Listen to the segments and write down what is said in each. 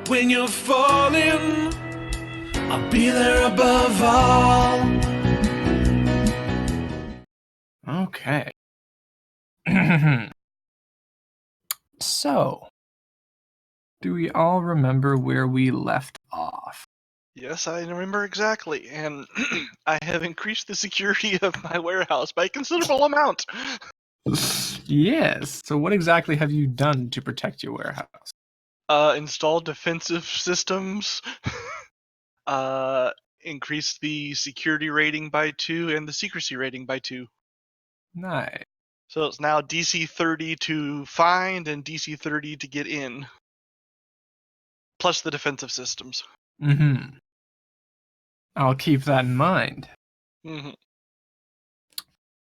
When you're falling, I'll be there above all. Okay. So, do we all remember where we left off? Yes, I remember exactly, and I have increased the security of my warehouse by a considerable amount. Yes. So what exactly have you done to protect your warehouse? Installed defensive systems, increased the security rating by 2 and the secrecy rating by 2. Nice. So it's now DC 30 to find and DC 30 to get in, plus the defensive systems. Mm-hmm. I'll keep that in mind. Mm-hmm.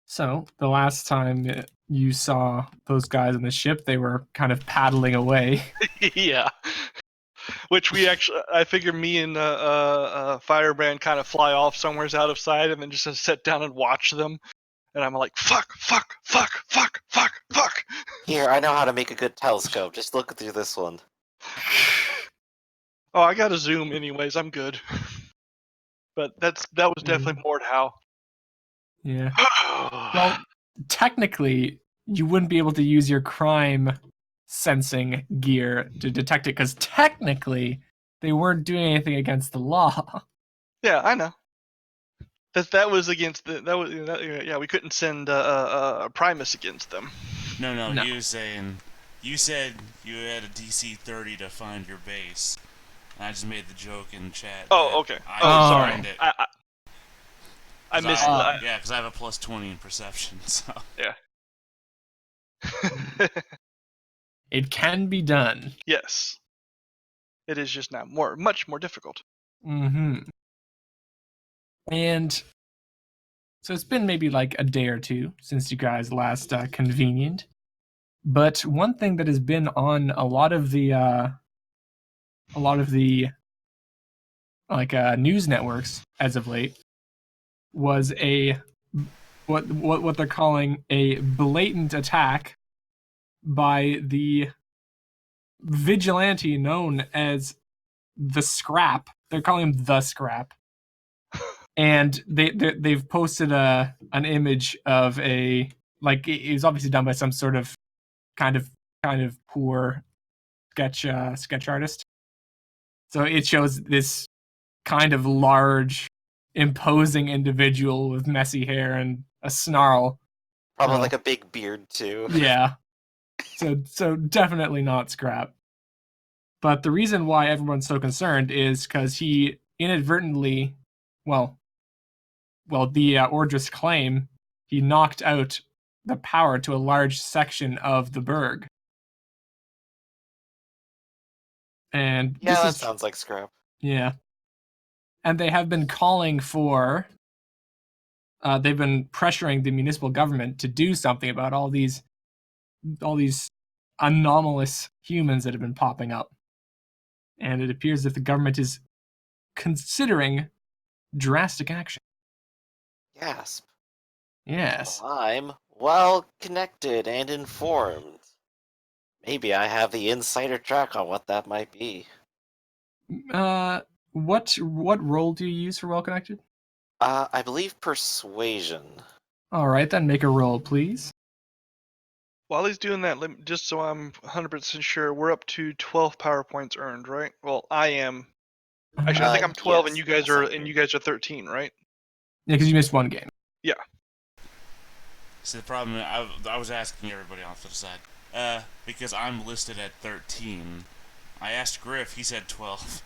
So, the last time you saw those guys on the ship, they were kind of paddling away. Yeah. Which we actually, I figure me and Firebrand kind of fly off somewhere out of sight and then just sit down and watch them. And I'm like, fuck. Here, I know how to make a good telescope. Just look through this one. Oh, I got a zoom anyways. I'm good. But that was definitely Mort Howe. Yeah. Well, technically, you wouldn't be able to use your crime sensing gear to detect it because technically they weren't doing anything against the law. Yeah, I know. That was against yeah, we couldn't send Primus against them. No, he was saying, you said you had a DC 30 to find your base. And I just made the joke in chat. Oh, okay. Sorry. I missed that. Yeah, because I have a plus 20 in perception, so. Yeah. It can be done. Yes. It is just now much more difficult. Mm-hmm. And so it's been maybe like a day or two since you guys last convened. But one thing that has been on a lot of the news networks as of late was what they're calling a blatant attack by the vigilante known as the Scrap. They're calling him the Scrap. And they've posted an image of it was obviously done by some sort of kind of poor sketch artist. So it shows this kind of large, imposing individual with messy hair and a snarl. Probably like a big beard too. Yeah. So definitely not Scrap. But the reason why everyone's so concerned is because he inadvertently, the Ordris claim, he knocked out the power to a large section of the Berg. And yeah, that sounds like Scrap. Yeah. And they have been calling for, they've been pressuring the municipal government to do something about all these anomalous humans that have been popping up. And it appears that the government is considering drastic action. Gasp. Yes. Well, I'm well connected and informed. Maybe I have the insider track on what that might be. What role do you use for well connected? I believe persuasion. All right, then make a roll, please. While he's doing that, just so I'm 100% sure, we're up to 12 power points earned, right? Well, I am. Actually, I think I'm 12, yes, and you guys are 13, right? Yeah, because you missed one game. Yeah. See, the problem, I was asking everybody off to the side. Because I'm listed at 13. I asked Griff, he said 12.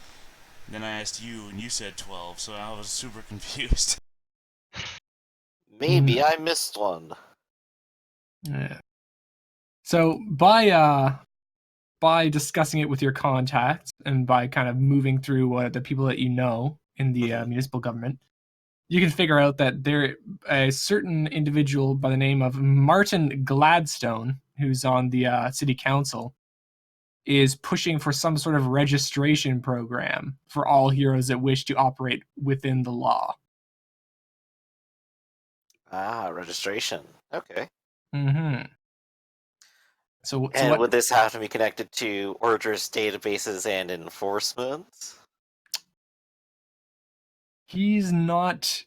Then I asked you, and you said 12, so I was super confused. Maybe I missed one. Yeah. So by discussing it with your contacts and by kind of moving through the people that you know in the municipal government, you can figure out that there a certain individual by the name of Martin Gladstone, who's on the city council, is pushing for some sort of registration program for all heroes that wish to operate within the law. Ah, registration. Okay. Mm-hmm. So And what? would this have to be connected to orders, databases, and enforcement? He's not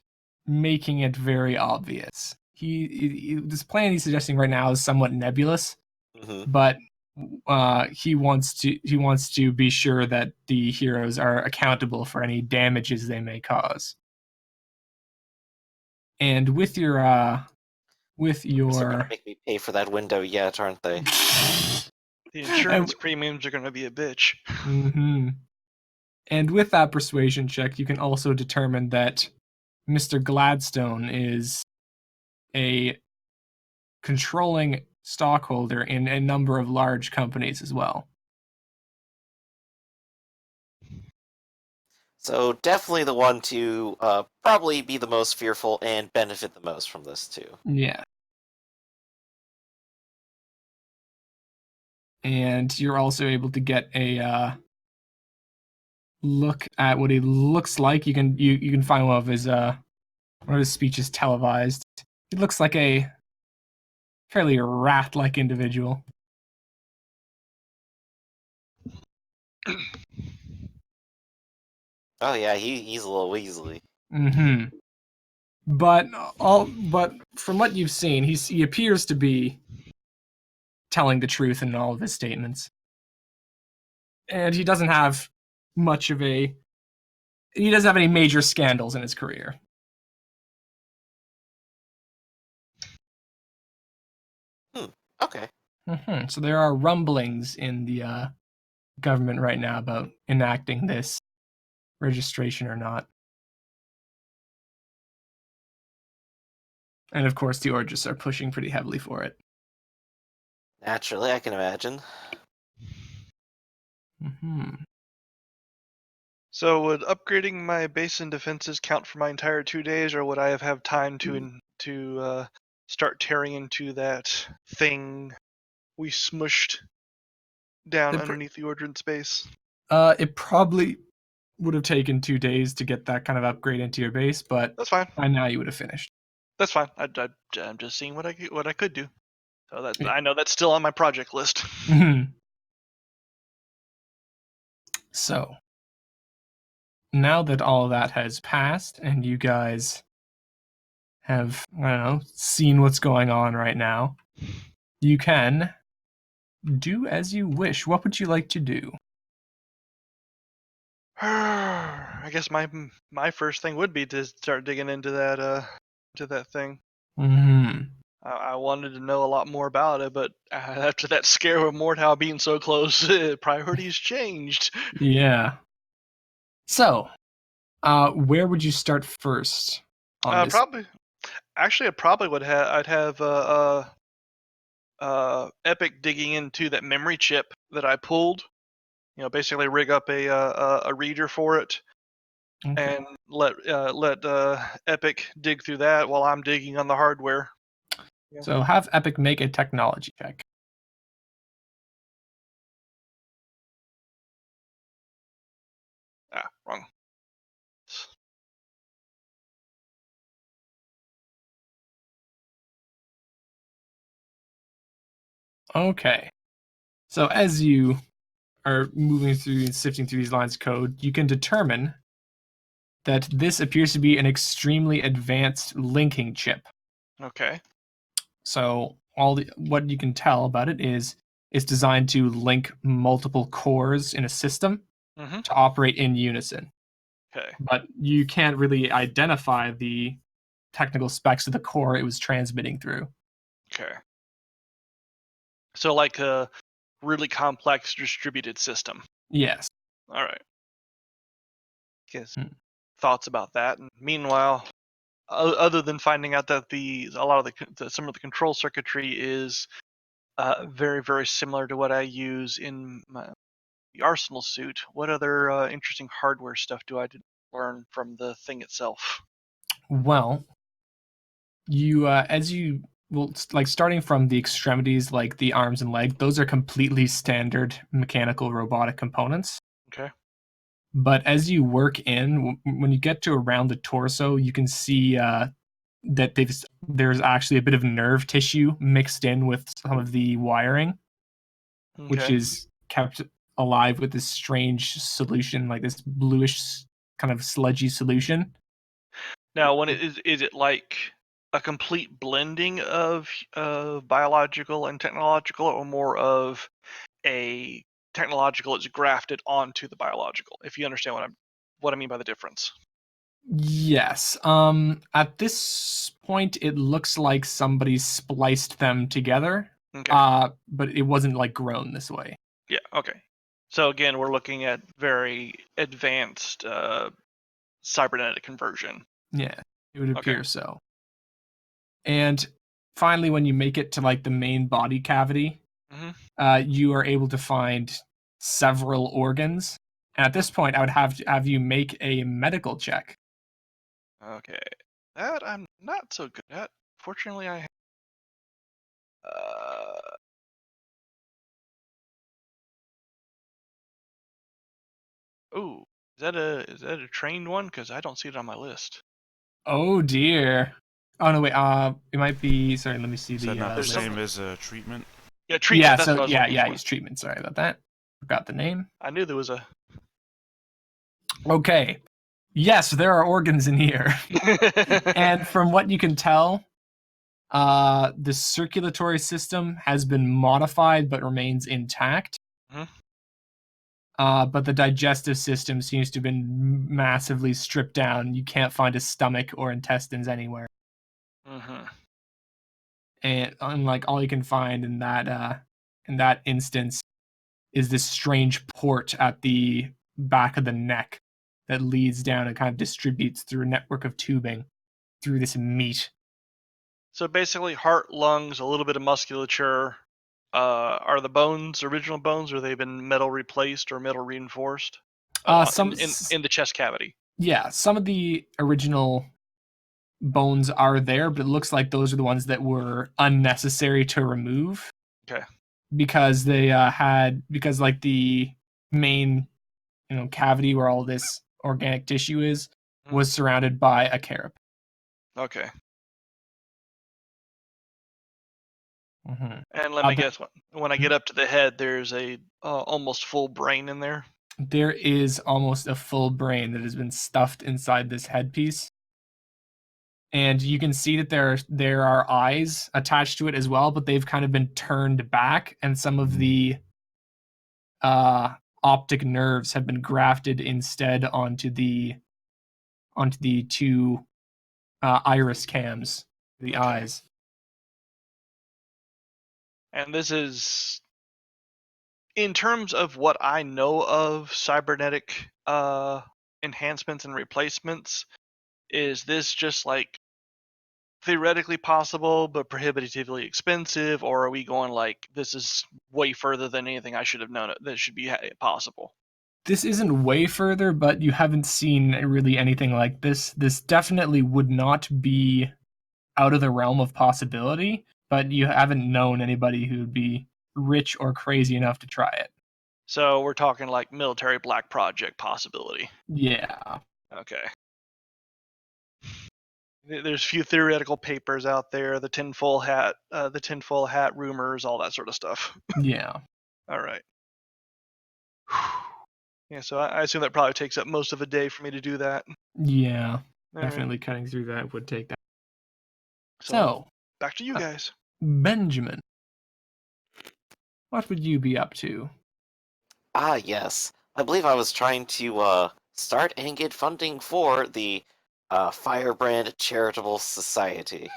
making it very obvious. This plan he's suggesting right now is somewhat nebulous, but he wants to be sure that the heroes are accountable for any damages they may cause. And with your They're gonna make me pay for that window yet, aren't they? The insurance premiums are going to be a bitch. Mm-hmm. And with that persuasion check, you can also determine that Mr. Gladstone is a controlling stockholder in a number of large companies as well. So definitely the one to probably be the most fearful and benefit the most from this too. Yeah. And you're also able to get a look at what he looks like. You can find one of his speeches televised. He looks like a fairly rat-like individual. Oh yeah, he's a little Weasley. Mm-hmm. But from what you've seen, he appears to be telling the truth in all of his statements. And he doesn't have any major scandals in his career. Okay. Mm-hmm. So there are rumblings in the government right now about enacting this registration or not. And of course, the Orges are pushing pretty heavily for it. Naturally, I can imagine. Mm-hmm. So would upgrading my base and defenses count for my entire 2 days, or would I have time to start tearing into that thing we smushed down underneath the ordnance base? It probably would have taken 2 days to get that kind of upgrade into your base, but That's fine. by now you would have finished. That's fine. I'm just seeing what I could do. So I know that's still on my project list. Mm-hmm. So, now that all of that has passed and you guys have, seen what's going on right now, you can do as you wish. What would you like to do? I guess my first thing would be to start digging into that thing. Mm-hmm. I wanted to know a lot more about it, but after that scare of Mordhau being so close, priorities changed. Yeah. So, where would you start first on this? Probably. Actually, I probably would have. I'd have Epic digging into that memory chip that I pulled. Basically rig up a reader for it, Okay. and let Epic dig through that while I'm digging on the hardware. Yeah. So have Epic make a technology check. Wrong. Okay. So as you are moving through and sifting through these lines of code, you can determine that this appears to be an extremely advanced linking chip. Okay. So what you can tell about it is it's designed to link multiple cores in a system Mm-hmm. to operate in unison. Okay. But you can't really identify the technical specs of the core it was transmitting through. Okay. So like a really complex distributed system. Yes. All right. Guess Hmm. thoughts about that. And meanwhile, other than finding out that a lot of some of the control circuitry is very very similar to what I use in the Arsenal suit, what other interesting hardware stuff do I learn from the thing itself? Well, starting from the extremities, like the arms and legs, those are completely standard mechanical robotic components. Okay. But as you work in, when you get to around the torso, you can see that there's actually a bit of nerve tissue mixed in with some of the wiring. which Okay. is kept alive with this strange solution, like this bluish kind of sludgy solution. Now, when is it like a complete blending of biological and technological, or more of a technological is grafted onto the biological? If you understand what I mean by the difference. Yes. At this point, it looks like somebody spliced them together. Okay. But it wasn't like grown this way. Yeah. Okay. So again, we're looking at very advanced cybernetic conversion. Yeah, it would Okay. appear so. And finally, when you make it to like the main body cavity, you are able to find several organs. And at this point, I would have you make a medical check. Okay. That I'm not so good at. Fortunately, I. Oh, is that a trained one? Because I don't see it on my list. Oh dear. Oh no, wait. It might be. Sorry, let me see Is the. that not the list. same as treatment? Yeah, treatment. Yeah. That's So what I was yeah, looking for. use treatment. Sorry about that. Forgot the name. I knew there was a. Okay. Yes, there are organs in here, and from what you can tell, the circulatory system has been modified but remains intact. Mhm. But the digestive system seems to have been massively stripped down. You can't find a stomach or intestines anywhere. Mhm. And like all you can find in that instance is this strange port at the back of the neck that leads down and kind of distributes through a network of tubing through this meat. So basically, heart, lungs, a little bit of musculature. Are the bones original bones, or they've been metal replaced or metal reinforced? In the chest cavity. Yeah, some of the original bones are there, but it looks like those are the ones that were unnecessary to remove. Okay. Because because like the main cavity where all this organic tissue is was surrounded by a carapace. Okay. Mm-hmm. And let me guess, when I get up to the head, there's a almost full brain in there. There is almost a full brain that has been stuffed inside this headpiece. And you can see that there are eyes attached to it as well, but they've kind of been turned back, and some of the optic nerves have been grafted instead onto the two iris cams, the eyes. And this is, in terms of what I know of cybernetic enhancements and replacements, is this just like theoretically possible but prohibitively expensive, or are we going like this is way further than anything I should have known that should be possible? This isn't way further, but you haven't seen really anything like this. This definitely would not be out of the realm of possibility, but you haven't known anybody who'd be rich or crazy enough to try it. So we're talking like military black project possibility. Yeah. Okay. There's a few theoretical papers out there, the tinfoil hat rumors, all that sort of stuff. Yeah. All right. Yeah, so I assume that probably takes up most of a day for me to do that. Yeah. All Definitely cutting through that would take that. Right. So, back to you guys. Benjamin, what would you be up to? Ah, yes. I believe I was trying to start and get funding for the Firebrand Charitable Society.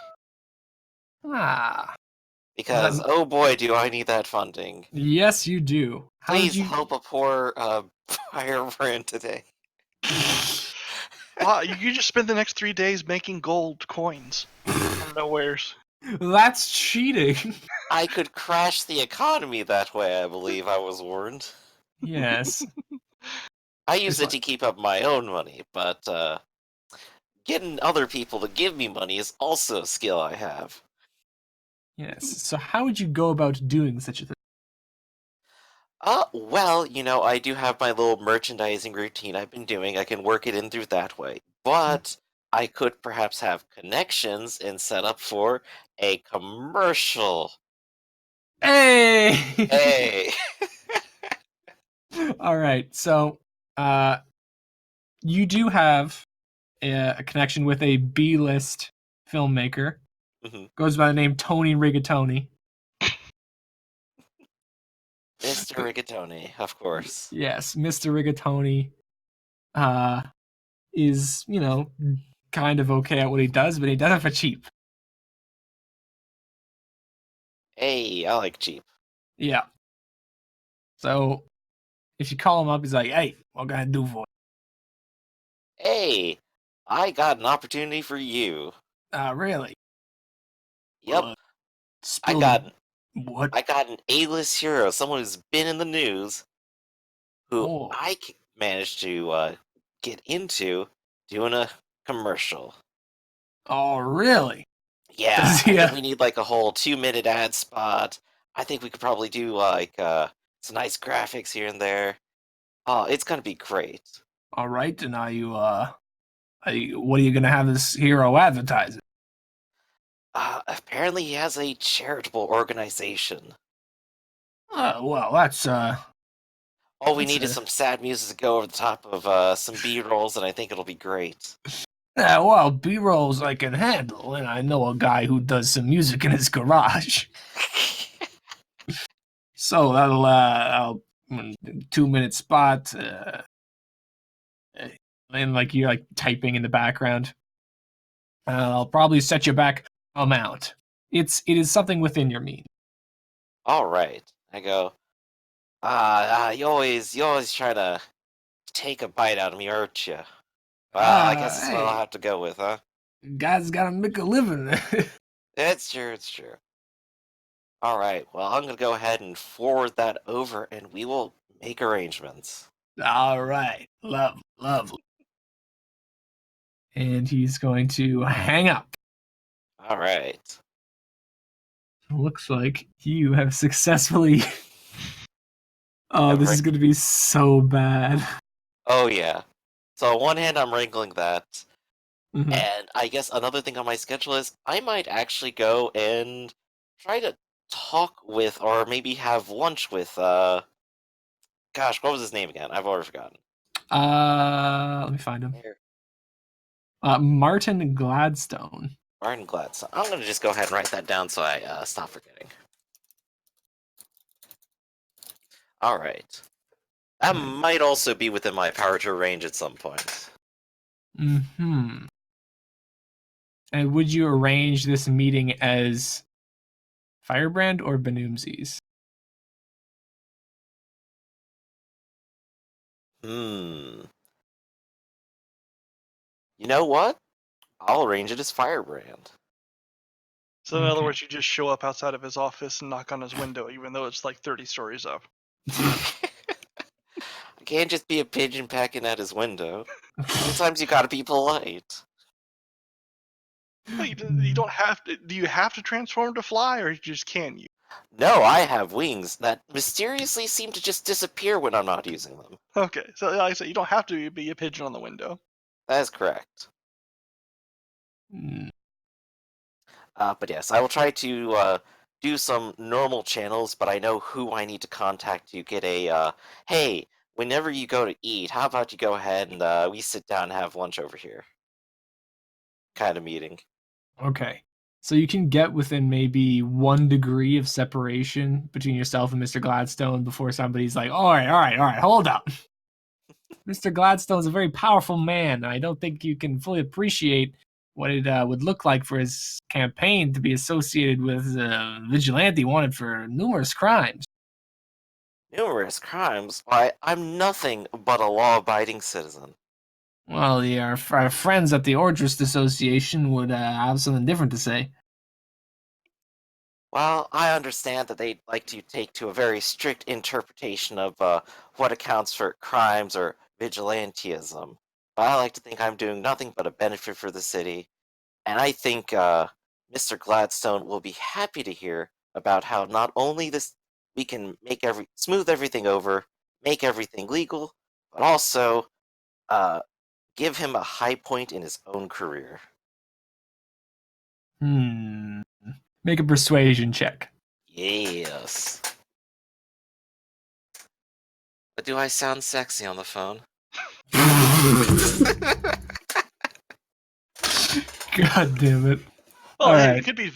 Ah. Because, oh boy, do I need that funding. Yes, you do. Please help a poor firebrand today. Wow, you just spend the next 3 days making gold coins from nowheres. That's cheating. I could crash the economy that way, I believe I was warned. Yes. I use it to keep up my own money, but getting other people to give me money is also a skill I have. Yes. So how would you go about doing such a thing? Well, I do have my little merchandising routine I've been doing. I can work it in through that way. But I could perhaps have connections and set up for a commercial Hey! Hey! All right. So, you do have a connection with a B-list filmmaker. Mhm. Goes by the name Tony Rigatoni. Mr. Rigatoni, of course. Yes, Mr. Rigatoni is, kind of okay at what he does, but he does it for cheap. Hey, I like cheap. Yeah. So if you call him up, he's like, "Hey, what can I do for Hey, I got an opportunity for you. you?" Really? Yep, Uh, I spill got what? I got an A-list hero, someone who's been in the news, who Oh, managed to get into doing a commercial. oh, really? Yeah, Does I he? think we need like a whole 2-minute ad spot. I think we could probably do some nice graphics here and there. Oh, it's gonna be great. All right, and what are you gonna have this hero advertising? Apparently he has a charitable organization. Well, All we that's need is a some sad music to go over the top of some B-rolls, and I think it'll be great. yeah. Well, B-rolls I can handle, and I know a guy who does some music in his garage. So that'll I'll 2-minute spot, and like you're like typing in the background. I'll probably set you back amount. It is something within your means. All right, I go. You always try to take a bite out of me, aren't you? Well, I guess that's what I'll Hey, have to go with, huh? guys gotta make a living. It's true, it's true. All right, well, I'm gonna go ahead and forward that over, and we will make arrangements. All right, lovely. And he's going to hang up. All right. Looks like you have successfully. Oh, this is Every- going to be so bad. Oh yeah. So on one hand, I'm wrangling that, Mhm. and I guess another thing on my schedule is I might actually go and try to talk with, or maybe have lunch with, gosh, what was his name again? I've already forgotten. Let me find him. Here, Martin Gladstone. Martin Gladstone. I'm gonna just go ahead and write that down so I stop forgetting. All right. That Right. might also be within my power to arrange at some point. Hmm. And would you arrange this meeting as Firebrand or Benumzi's? Hmm. You know what? I'll arrange it as Firebrand. So in other Okay. words, you just show up outside of his office and knock on his window, even though it's like 30 stories up. I can't just be a pigeon pecking at his window. Sometimes you gotta be polite. No, you don't have to. Do you have to transform to fly, or just can you? No, I have wings that mysteriously seem to just disappear when I'm not using them. Okay, so like I said, you don't have to be a pigeon on the window. That is correct. Mm, But yes, I will try to do some normal channels, but I know who I need to contact to get a, hey, whenever you go to eat, how about you go ahead and we sit down and have lunch over here kind of meeting. okay. So you can get within maybe 1 degree of separation between yourself and Mr. Gladstone before somebody's like, all right, hold up. Mr. Gladstone's a very powerful man. I don't think you can fully appreciate what it would look like for his campaign to be associated with a vigilante wanted for numerous crimes. Numerous crimes? Why, I'm nothing but a law-abiding citizen. Well, our friends at the Orchard Association would have something different to say. Well, I understand that they'd like to take to a very strict interpretation of what accounts for crimes or vigilantism. But I like to think I'm doing nothing but a benefit for the city, and I think Mr. Gladstone will be happy to hear about how not only this we can make smooth everything over, make everything legal, but also uh, give him a high point in his own career. Hmm. Make a persuasion check. Yes. But do I sound sexy on the phone? God damn it. Well, All hey, right. it could be,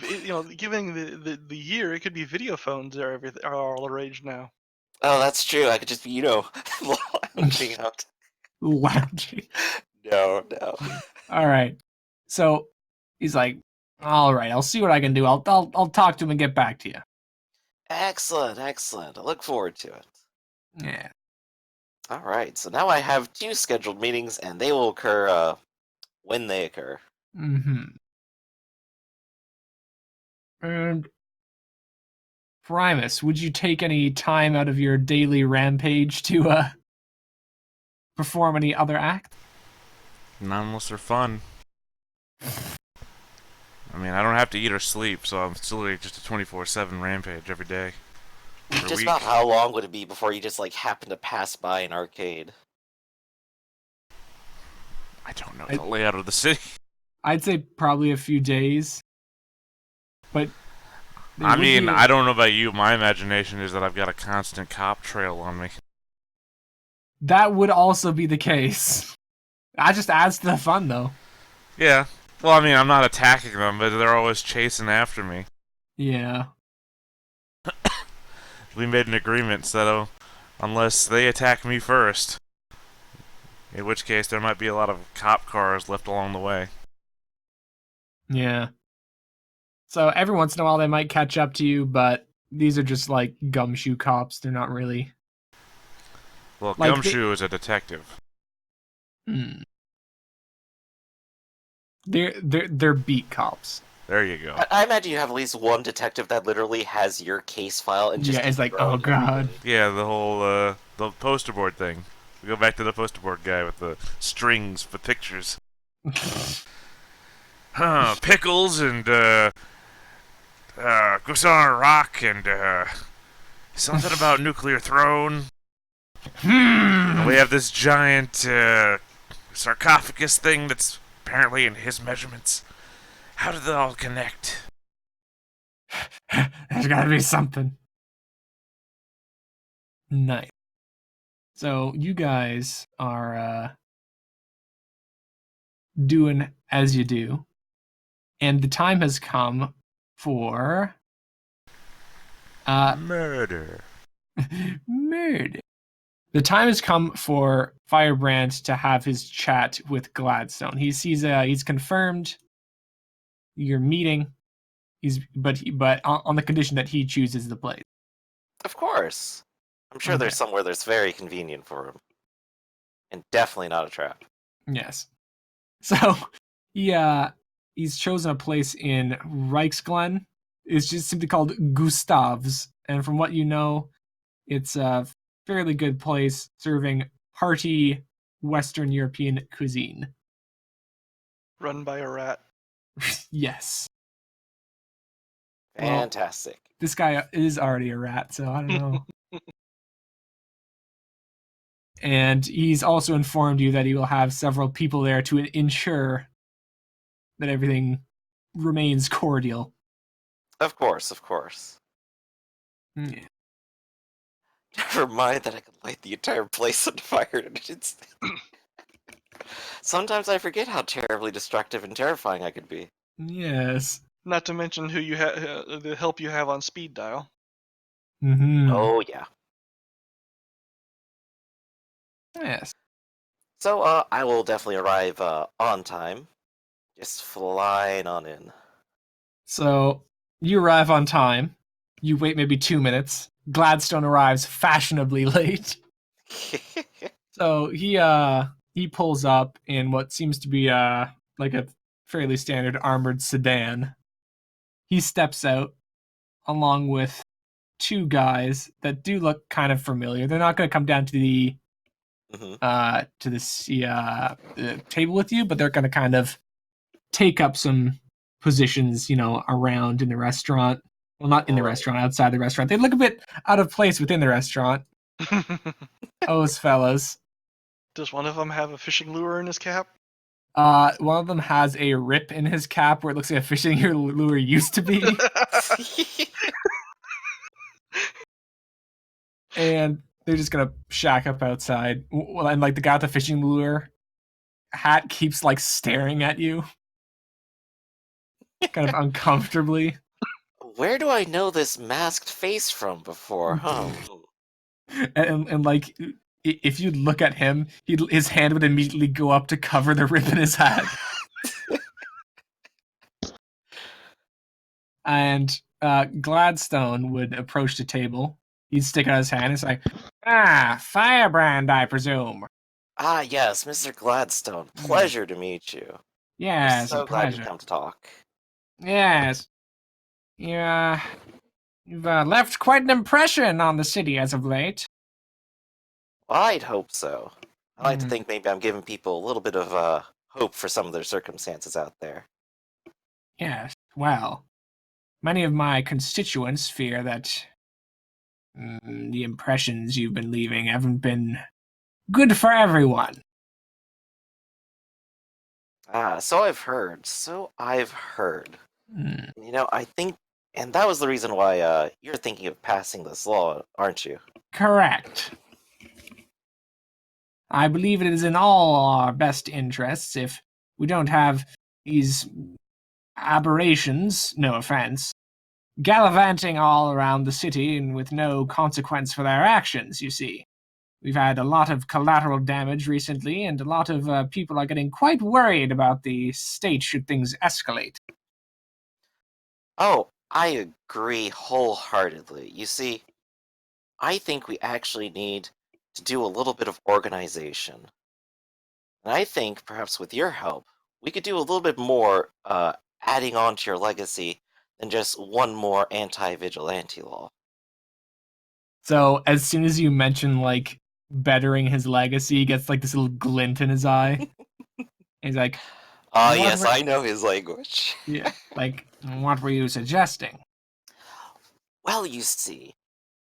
given the year, it could be video phones are all the rage now. Oh, that's true. I could just be, lounging out. Lounging. No. All right. So he's like, all right, I'll see what I can do. I'll talk to him and get back to you. Excellent. I look forward to it. Yeah. All right. So now I have 2 scheduled meetings, and they will occur when they occur. Mm-hmm. And Primus, would you take any time out of your daily rampage to perform any other act? Not unless they're fun. I mean, I don't have to eat or sleep, so I'm still just a 24/7 rampage every day. Every Just week. about how long would it be before you just happen to pass by an arcade? I don't know the layout of the city. I'd say probably a few days. But I mean, I don't know about you. My imagination is that I've got a constant cop trail on me. that would also be the case. That just adds to the fun, though. Yeah. Well, I mean, I'm not attacking them, but they're always chasing after me. Yeah. We made an agreement, so unless they attack me first, in which case there might be a lot of cop cars left along the way. Yeah. So every once in a while they might catch up to you, but these are just like gumshoe cops. They're not really. Well, Like Gumshoe is a detective. They're beat cops. There you go. I imagine you have at least one detective that literally has your case file and just Yeah, it's like, throwing oh god. everything. Yeah, the whole the poster board thing. We go back to the poster board guy with the strings for pictures. Pickles and Gusar Rock and something about nuclear throne. And we have this giant sarcophagus thing that's apparently in his measurements. How did they all connect? There's gotta be something. Nice. So you guys are doing as you do, and the time has come for Murder. murder. The time has come for Firebrand to have his chat with Gladstone. He's confirmed your meeting. But on the condition that he chooses the place. Of course. I'm sure there's somewhere that's very convenient for him. And definitely not a trap. Yes. So he's chosen a place in Reichsglen. It's just simply called Gustav's, and from what you know, it's a fairly good place serving hearty Western European cuisine. Run by a rat. Yes. Fantastic. Well, this guy is already a rat, so I don't know. And he's also informed you that he will have several people there to ensure that everything remains cordial. Of course. Yeah. Never mind that I could light the entire place on fire. Sometimes I forget how terribly destructive and terrifying I could be. Yes. Not to mention who you have, the help you have on speed dial. Mm-hmm. Oh, yeah. Yes. So, I will definitely arrive on time. Just flying on in. So you arrive on time. You wait maybe 2 minutes. Gladstone arrives fashionably late. So he pulls up in what seems to be like a fairly standard armored sedan. He steps out along with 2 guys that do look kind of familiar. They're not going to come down to the table with you, but they're going to kind of take up some positions, around in the restaurant. Well, not in the restaurant, outside the restaurant. They look a bit out of place within the restaurant. Those fellas. Does one of them have a fishing lure in his cap? One of them has a rip in his cap where it looks like a fishing lure used to be. And they're just gonna shack up outside. Well, and like the guy with the fishing lure hat keeps like staring at you, kind of uncomfortably. Where do I know this masked face from before? And like if you look at him, his hand would immediately go up to cover the rip in his hat. And Gladstone would approach the table. He'd stick out his hand. It's like, firebrand, I presume. Ah, yes, Mr. Gladstone. Pleasure to meet you. Yes, So a glad you pleasure. come to talk. Yes, you've left quite an impression on the city as of late. Well, I'd hope so. I like to Mhm. think maybe I'm giving people a little bit of hope for some of their circumstances out there. Yes, well, many of my constituents fear that the impressions you've been leaving haven't been good for everyone. Ah, so I've heard. Hmm. I think, and that was the reason why you're thinking of passing this law, aren't you? Correct. I believe it is in all our best interests if we don't have these aberrations, no offense, gallivanting all around the city and with no consequence for their actions, you see. We've had a lot of collateral damage recently, and a lot of people are getting quite worried about the state should things escalate. Oh, I agree wholeheartedly. You see, I think we actually need to do a little bit of organization. And I think, perhaps with your help, we could do a little bit more adding on to your legacy than just one more anti-vigilante law. So as soon as you mention like bettering his legacy, he gets like this little glint in his eye. He's like, Ah, "What yes, were I know his language. yeah, like what were you suggesting?" Well, you see,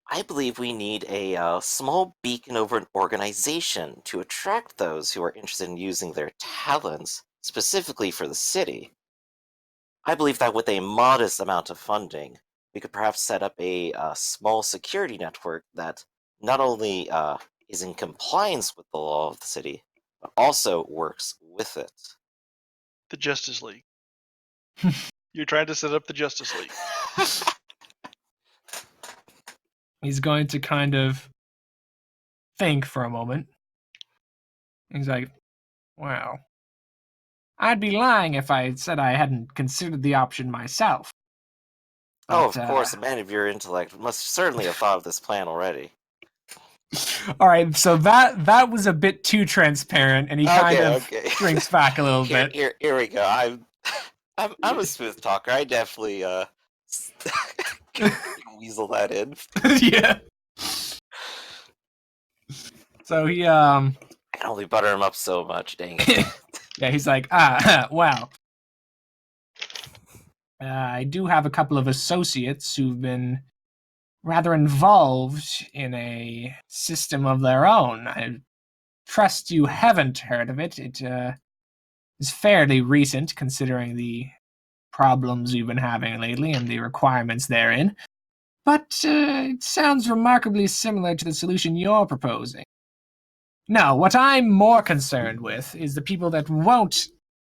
I believe we need a small beacon over an organization to attract those who are interested in using their talents specifically for the city. I believe that with a modest amount of funding, we could perhaps set up a small security network that not only is in compliance with the law of the city, but also works with it. The Justice League. You're trying to set up the Justice League. He's going to kind of think for a moment. He's like, "Well, I'd be lying if I said I hadn't considered the option myself." Oh, But of course, a man of your intellect must certainly have thought of this plan already. all right, so that was a bit too transparent, and he kind Okay, of okay. shrinks back a little Here, bit. here, here we go. I'm a smooth talker. I definitely can weasel that in. Yeah. So he I can only butter him up so much. Dang it. yeah, he's like, well, I do have a couple of associates who've been rather involved in a system of their own. I trust you haven't heard of it. It is fairly recent, considering the problems we've been having lately and the requirements therein. But it sounds remarkably similar to the solution you're proposing. No, what I'm more concerned with is the people that won't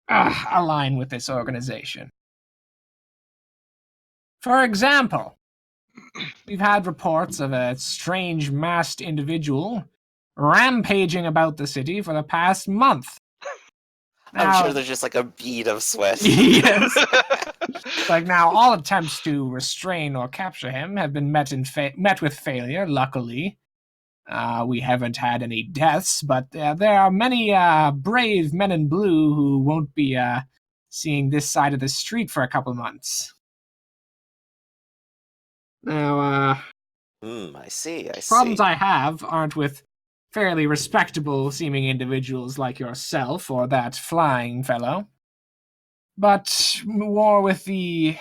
align with this organization. For example, we've had reports of a strange masked individual rampaging about the city for the past month. I'm Now, sure there's just like a bead of sweat. yes. Like now, all attempts to restrain or capture him have been met with failure. Luckily, we haven't had any deaths, but there are many brave men in blue who won't be seeing this side of the street for a couple months. Now, I see, I problems see. I have aren't with fairly respectable seeming individuals like yourself or that flying fellow, but more with the,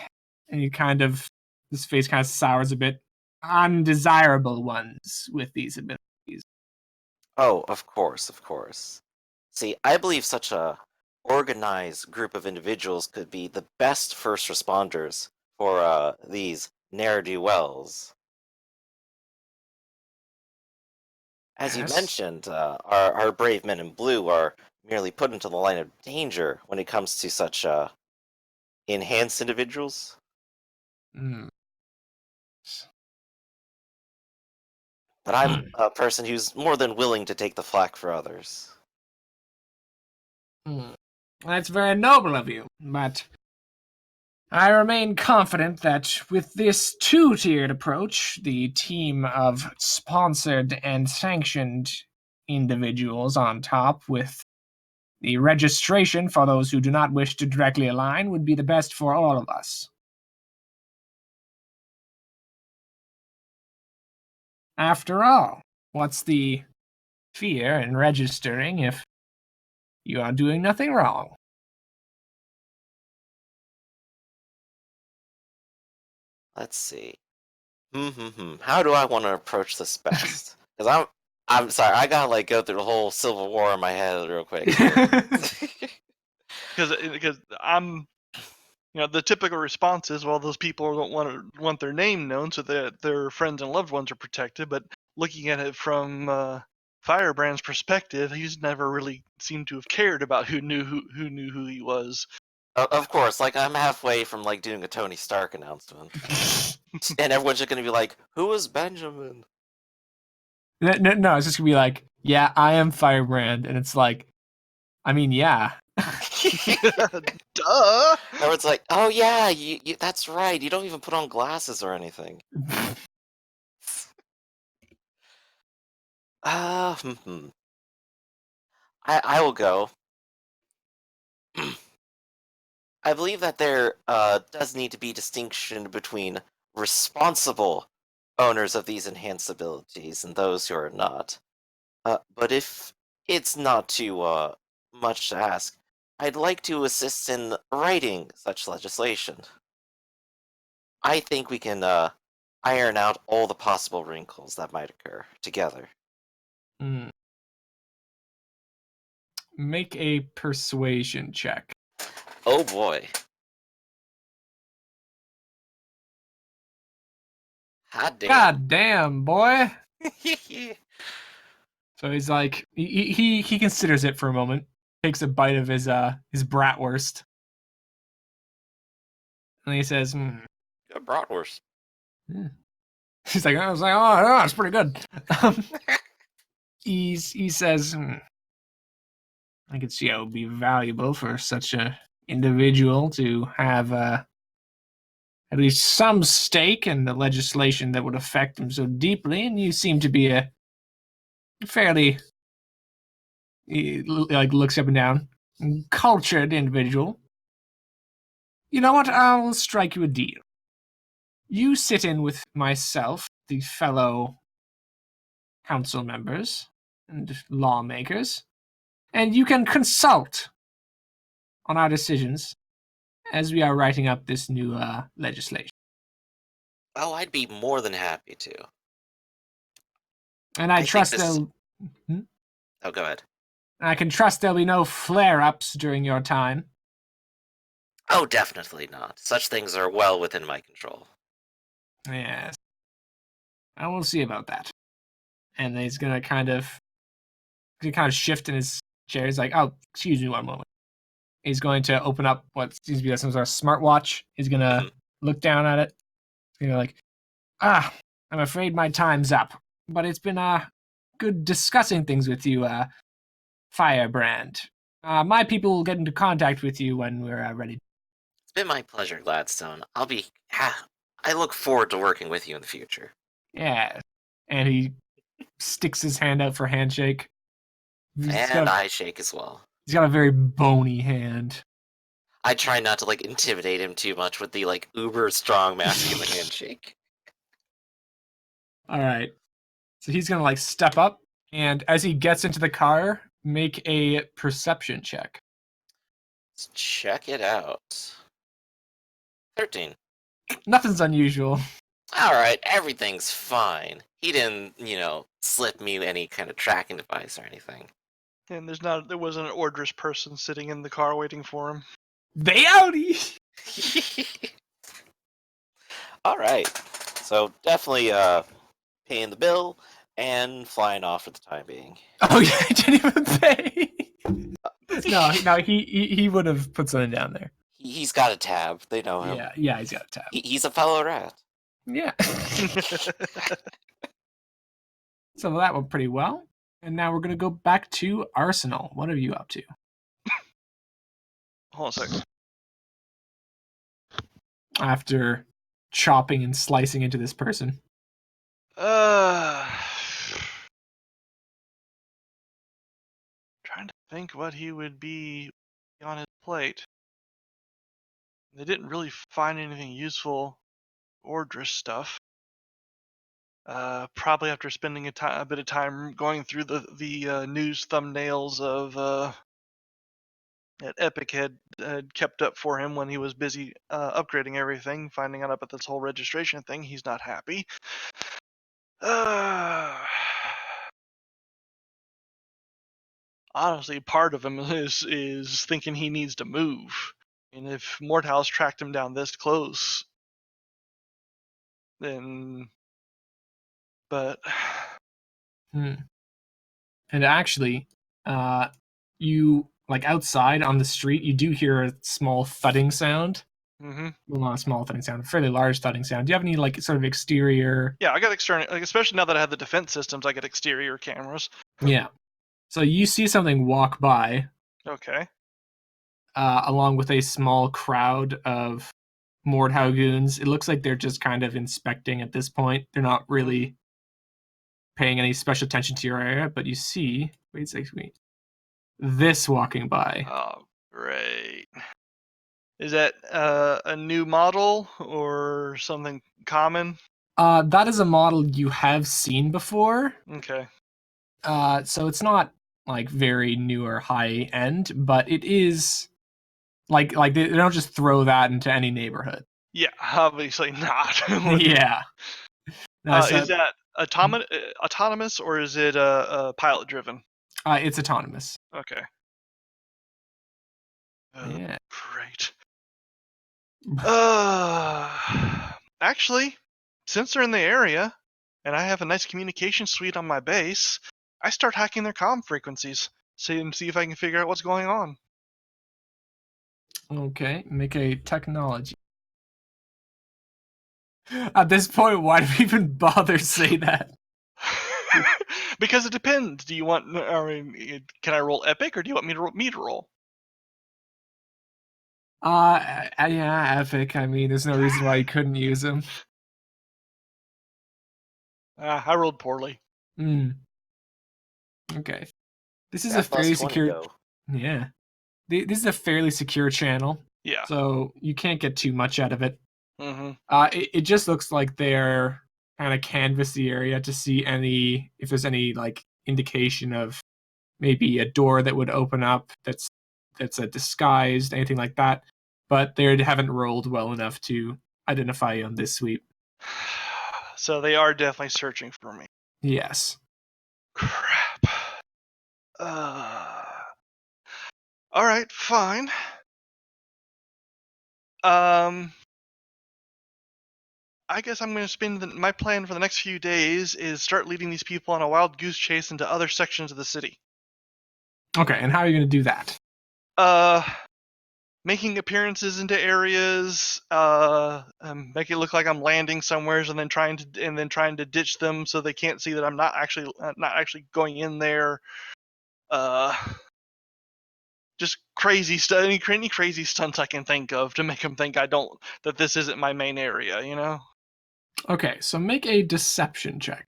and his face kind of sours a bit, undesirable ones with these abilities. Oh, of course, of course. See, I believe such a organized group of individuals could be the best first responders for these ne'er-do-wells. As you Yes. mentioned, our brave men in blue are merely put into the line of danger when it comes to such enhanced individuals. Hmm. But I'm a person who's more than willing to take the flak for others. That's very noble of you, but I remain confident that with this two-tiered approach, the team of sponsored and sanctioned individuals on top, with the registration for those who do not wish to directly align, would be the best for all of us. After all, what's the fear in registering if you are doing nothing wrong? Let's see. How do I want to approach this best? Because I'm sorry, I gotta like go through the whole Civil War in my head real quick here. Because I'm, the typical response is, well, those people don't want their name known so that their friends and loved ones are protected. But looking at it from Firebrand's perspective, he's never really seemed to have cared about who knew who he was. Of course, like I'm halfway from like doing a Tony Stark announcement, and everyone's just gonna be like, "Who is Benjamin?" No, it's just gonna be like, yeah, I am Firebrand, and it's like, I mean, yeah. Duh. Everyone's like, "Oh yeah, that's right. You don't even put on glasses or anything." Uh, hmm, hmm. I will go. I believe that there does need to be distinction between responsible owners of these enhanced abilities and those who are not. But if it's not too much to ask, I'd like to assist in writing such legislation. I think we can iron out all the possible wrinkles that might occur together. Mm. Make a persuasion check. Oh boy. Hot damn. God damn, boy. So he's like, he considers it for a moment, takes a bite of his bratwurst, and he says, Good bratwurst. yeah. He's like, I was like, oh, it's pretty good. He says, I could see how it would be valuable for such a individual to have at least some stake in the legislation that would affect him so deeply, and you seem to be a fairly, he, like, looks up and down, cultured individual. You know what? I'll strike you a deal. You sit in with myself, the fellow council members and lawmakers, and you can consult on our decisions as we are writing up this new legislation. Oh, I'd be more than happy to. And I think trust this- there'll... Oh, go ahead. I can trust there'll be no flare-ups during your time. Oh, definitely not. Such things are well within my control. Yes. I will see about that. And he's gonna kind of shift in his chair. He's like, oh, excuse me one moment. He's going to open up what seems to be some sort of smartwatch. He's gonna look down at it. He's gonna like, I'm afraid my time's up. But it's been good discussing things with you, Firebrand. My people will get into contact with you when we're ready. It's been my pleasure, Gladstone. I look forward to working with you in the future. Yeah. And he sticks his hand out for handshake. I shake as well. He's got a very bony hand. I try not to like intimidate him too much with the like uber strong masculine handshake. All right. So he's gonna like step up, and as he gets into the car, make a perception check. Let's check it out. 13. Nothing's unusual. Alright, everything's fine. He didn't, slip me any kind of tracking device or anything. And there wasn't an ordress person sitting in the car waiting for him. They outie. Alright. So definitely paying the bill. And flying off for the time being. Oh yeah, I didn't even pay. No, he would have put something down there. He's got a tab. They know him. Yeah, he's got a tab. He's a fellow rat. Yeah. So that went pretty well. And now we're going to go back to Arsenal. What are you up to? Hold on a second. After chopping and slicing into this person. Trying to think what he would be on his plate. They didn't really find anything useful or just stuff. Probably after spending a bit of time going through the news thumbnails of that Epic had kept up for him when he was busy upgrading everything, finding out about this whole registration thing, he's not happy. Honestly, part of him is thinking he needs to move. And if Mordhaus tracked him down this close, then... But... And actually, you, like outside on the street, you do hear a small thudding sound. Mm-hmm. Well, not a small thudding sound, a fairly large thudding sound. Do you have any, like, sort of exterior... Yeah, I got external... Like, especially now that I have the defense systems, I get exterior cameras. Yeah. So you see something walk by. Okay. Along with a small crowd of Mordhau goons. It looks like they're just kind of inspecting at this point. They're not really paying any special attention to your area, but you see... Wait a second. This walking by. Oh, great. Is that a new model or something common? That is a model you have seen before. Okay. So it's not like very new or high end, but it is like they don't just throw that into any neighborhood. Yeah, obviously not. Yeah. No, Is that autonomous or is it pilot driven? It's autonomous. Okay. Yeah. Great. Actually, since they're in the area, and I have a nice communication suite on my base, I start hacking their comm frequencies, see if I can figure out what's going on. Okay, make a technology. At this point, why do we even bother say that? Because it depends. Do you want? I mean, can I roll epic, or do you want me to roll? Yeah, epic. I mean, there's no reason why you couldn't use them. I rolled poorly. Okay. This is Yeah, a fairly plus 20 secure. go. Yeah. This is a fairly secure channel, Yeah. so you can't get too much out of it. Mm-hmm. It just looks like they're kind of canvass the area to see if there's any like indication of maybe a door that would open up that's a disguised, anything like that. But they haven't rolled well enough to identify you on this sweep. So they are definitely searching for me. Yes. Crap. All right, fine. I guess I'm going to spend my plan for the next few days is start leading these people on a wild goose chase into other sections of the city. Okay, and how are you going to do that? Making appearances into areas, make it look like I'm landing somewheres, and then trying to ditch them so they can't see that I'm not actually going in there. Just crazy stuff, any crazy stunts I can think of to make them think that this isn't my main area, you know? Okay, so make a deception check.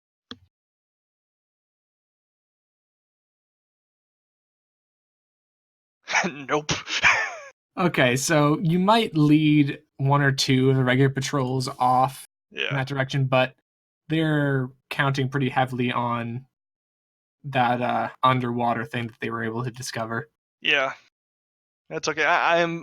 Nope. Okay, so you might lead one or two of the regular patrols off in Yeah. that direction, but they're counting pretty heavily on that underwater thing that they were able to discover. Yeah. That's okay. I am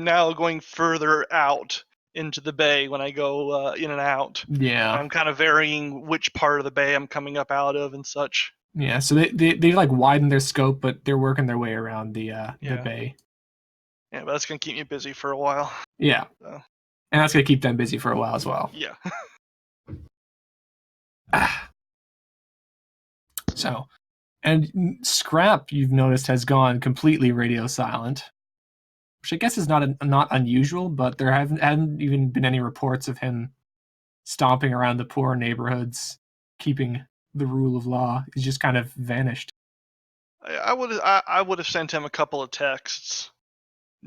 now going further out into the bay when I go in and out. Yeah. I'm kind of varying which part of the bay I'm coming up out of and such. Yeah, so they like widen their scope, but they're working their way around the bay. Yeah, but that's gonna keep me busy for a while. Yeah. So. And that's gonna keep them busy for a while as well. Yeah. So, and Scrap, you've noticed, has gone completely radio silent, which I guess is not unusual, but there haven't even been any reports of him stomping around the poor neighborhoods, keeping the rule of law. He's just kind of vanished. I would have sent him a couple of texts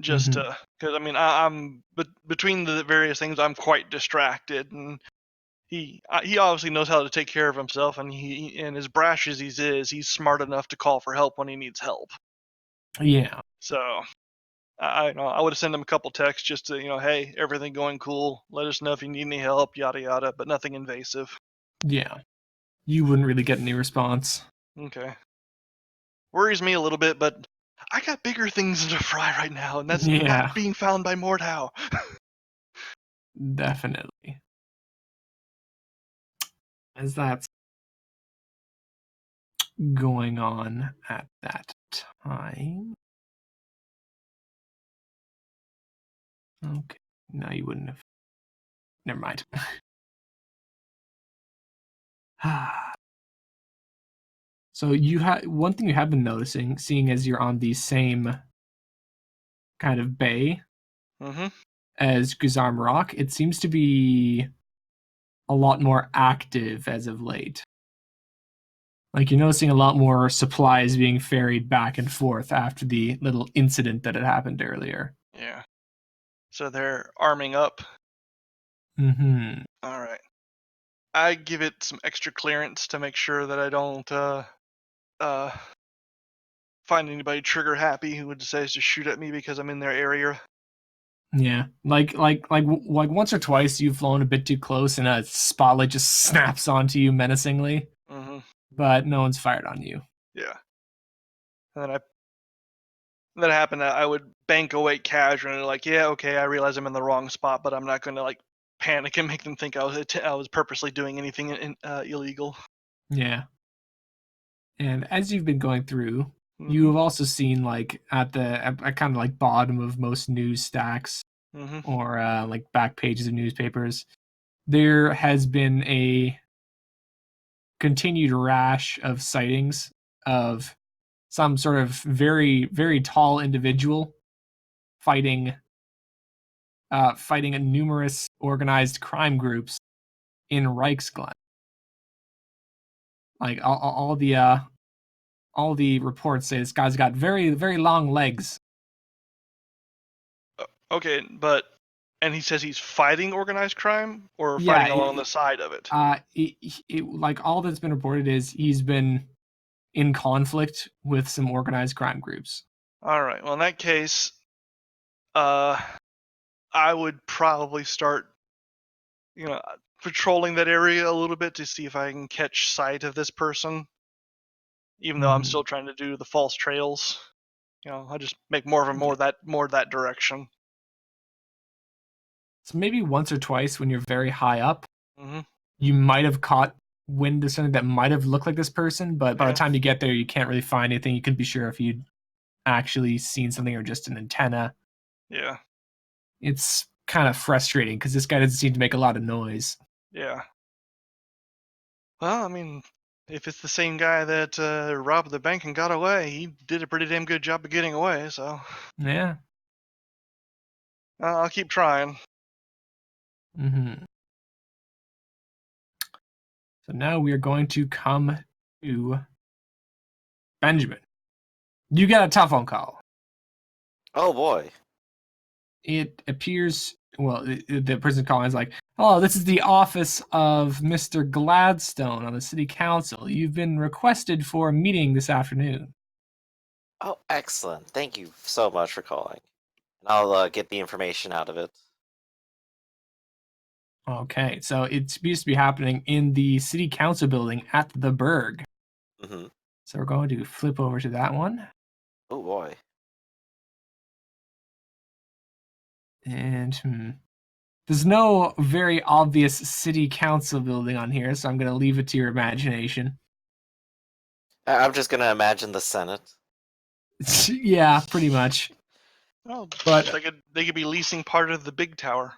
just Mhm. to, because I mean I'm between the various things I'm quite distracted, and he obviously knows how to take care of himself, and and as brash as he's smart enough to call for help when he needs help. Yeah. So I would have sent him a couple texts just to, hey, everything going cool, let us know if you need any help, yada yada, but nothing invasive. Yeah. You wouldn't really get any response. Okay. Worries me a little bit, but I got bigger things to fry right now, and that's Yeah. not being found by Mordhau. Definitely. As that's going on at that time. Okay. No, you wouldn't have. Never mind. So you have one thing you have been noticing, seeing as you're on the same kind of bay Mm-hmm. as Guzarm Rock, it seems to be a lot more active as of late. Like you're noticing a lot more supplies being ferried back and forth after the little incident that had happened earlier. Yeah. So they're arming up. Mm-hmm. All right. I give it some extra clearance to make sure that I don't uh find anybody trigger happy who decides to shoot at me because I'm in their area. Yeah, like once or twice you've flown a bit too close and a spotlight just snaps onto you menacingly, Mm-hmm. but no one's fired on you. Yeah. And then that happened. I would bank away casually, like, yeah, okay, I realize I'm in the wrong spot, but I'm not going to like panic and make them think I was purposely doing anything illegal. Yeah, and as you've been going through, you Mm-hmm. have also seen like at kind of like bottom of most news stacks Mm-hmm. or like back pages of newspapers, there has been a continued rash of sightings of some sort of very tall individual fighting fighting numerous organized crime groups in Reichsglen. Like all the reports say this guy's got very long legs. Okay, and he says he's fighting organized crime or Yeah, fighting along the side of it. like all that's been reported is he's been in conflict with some organized crime groups. All right. Well, in that case, uh, I would probably start, patrolling that area a little bit to see if I can catch sight of this person, even though I'm Mhm. still trying to do the false trails. I just make more of a more that direction. So maybe once or twice when you're very high up, Mm-hmm. you might have caught wind of something that might have looked like this person, but by the Yeah. time you get there, you can't really find anything. You couldn't be sure if you'd actually seen something or just an antenna. Yeah. It's kind of frustrating because this guy doesn't seem to make a lot of noise. Yeah. Well, I mean, if it's the same guy that robbed the bank and got away, he did a pretty damn good job of getting away. So Yeah. I'll keep trying. Mm-hmm. So now we are going to come to Benjamin. You got a telephone call. Oh boy. It appears, well, the person calling is like, "Oh, this is the office of Mr. Gladstone on the city council. You've been requested for a meeting this afternoon." Oh, excellent. Thank you so much for calling. And I'll get the information out of it. Okay, so it's supposed to be happening in the city council building at the Berg. Mm-hmm. So we're going to flip over to that one. Oh boy. And there's no very obvious city council building on here, so I'm going to leave it to your imagination. I'm just gonna imagine the Senate. Yeah, pretty much. Oh, But they could be leasing part of the big tower.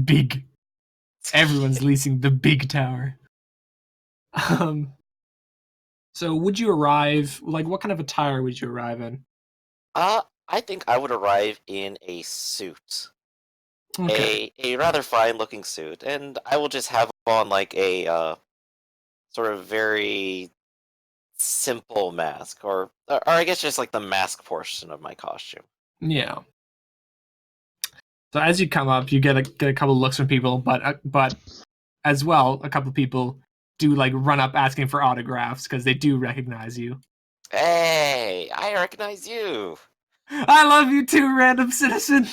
big. Everyone's leasing the big tower. Um, So would you arrive, like, what kind of attire would you arrive in? I think I would arrive in a suit. Okay. A rather fine looking suit, and I will just have on like a sort of very simple mask, or I guess just like the mask portion of my costume. Yeah. So as you come up, you get a couple looks from people, but as well, a couple people do like run up asking for autographs because they do recognize you. Hey, I recognize you. I love you too, random citizen.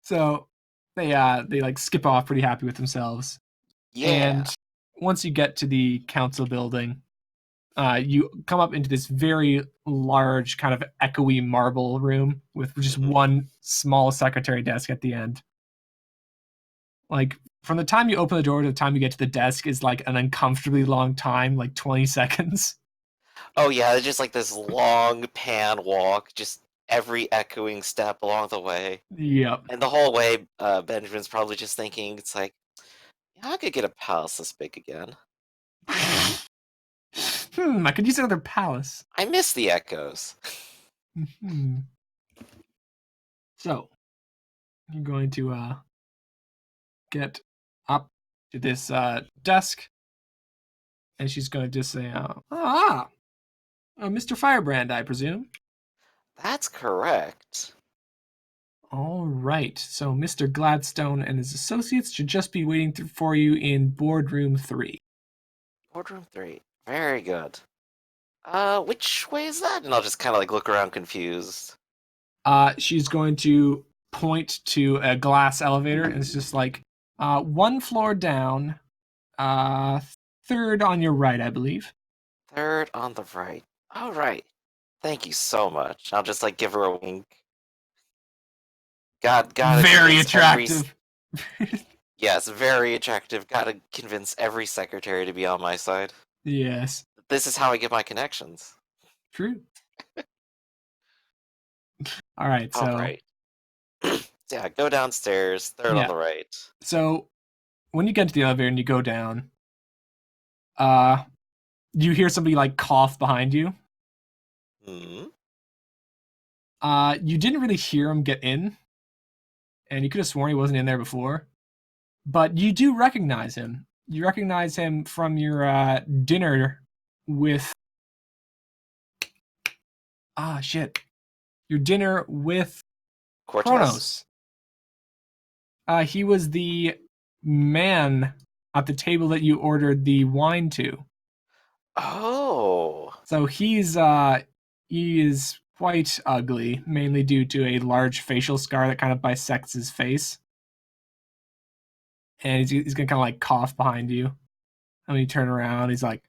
So they like skip off pretty happy with themselves. Yeah. And once you get to the council building, you come up into this very large, kind of echoey marble room with just one small secretary desk at the end. Like, from the time you open the door to the time you get to the desk is like an uncomfortably long time, like 20 seconds. Oh yeah, it's just like this long pan walk, just every echoing step along the way. Yep. And the whole way, Benjamin's probably just thinking, it's like, yeah, I could get a palace this big again. I could use another palace. I miss the echoes. So, you're going to get up to this desk, and she's going to just say, Mr. Firebrand, I presume. That's correct. All right. So Mr. Gladstone and his associates should just be waiting for you in boardroom 3. Boardroom 3. Very good. Which way is that? And I'll just kind of like look around confused. She's going to point to a glass elevator, and it's just like one floor down, third on your right, I believe. Third on the right. All right. Thank you so much. I'll just like give her a wink. Gotta Very convince attractive. Yes, very attractive. Gotta convince every secretary to be on my side. Yes. This is how I get my connections. True. All right. So. All right. Yeah, go downstairs. Third on the right. So when you get to the elevator and you go down, you hear somebody like cough behind you. Hmm. You didn't really hear him get in, and you could have sworn he wasn't in there before. But you do recognize him. You recognize him from your dinner with. Your dinner with Cortez. Kronos. He was the man at the table that you ordered the wine to. Oh. So he is quite ugly, mainly due to a large facial scar that kind of bisects his face. And he's gonna kind of like cough behind you. And when you turn around, he's like,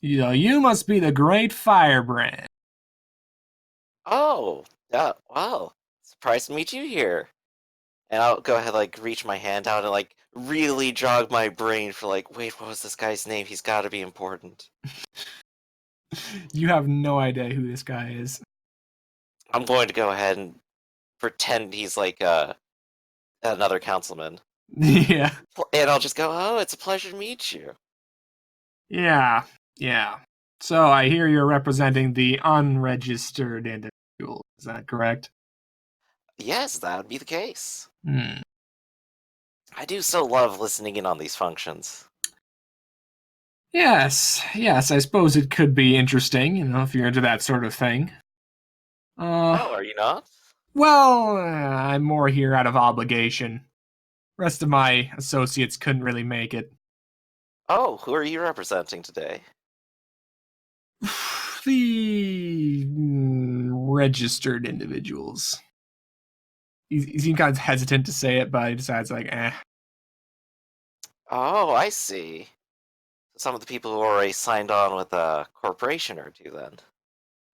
you must be the great Firebrand. Oh. Yeah. Wow. Surprised to meet you here. And I'll go ahead, like, reach my hand out and, like, really jog my brain for, like, wait, what was this guy's name? He's got to be important. You have no idea who this guy is. I'm going to go ahead and pretend he's, like, another councilman. Yeah. And I'll just go, oh, it's a pleasure to meet you. Yeah. So I hear you're representing the unregistered individual. Is that correct? Yes, that would be the case. Hmm. I do so love listening in on these functions. Yes, I suppose it could be interesting, if you're into that sort of thing. Oh, are you not? Well, I'm more here out of obligation. Rest of my associates couldn't really make it. Oh, who are you representing today? The registered individuals. He seemed kind of hesitant to say it, but he decides like, Oh, I see. Some of the people who already signed on with a corporation or two, then.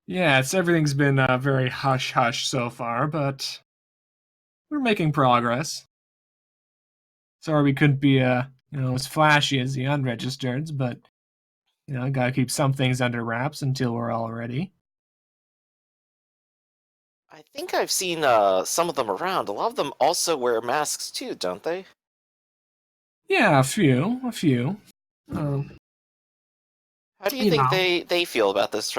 Yeah, everything's been very hush-hush so far, but we're making progress. Sorry we couldn't be, as flashy as the unregistereds, but, gotta keep some things under wraps until we're all ready. I think I've seen some of them around. A lot of them also wear masks too, don't they? Yeah, a few. Um, How do you you think know, they feel about this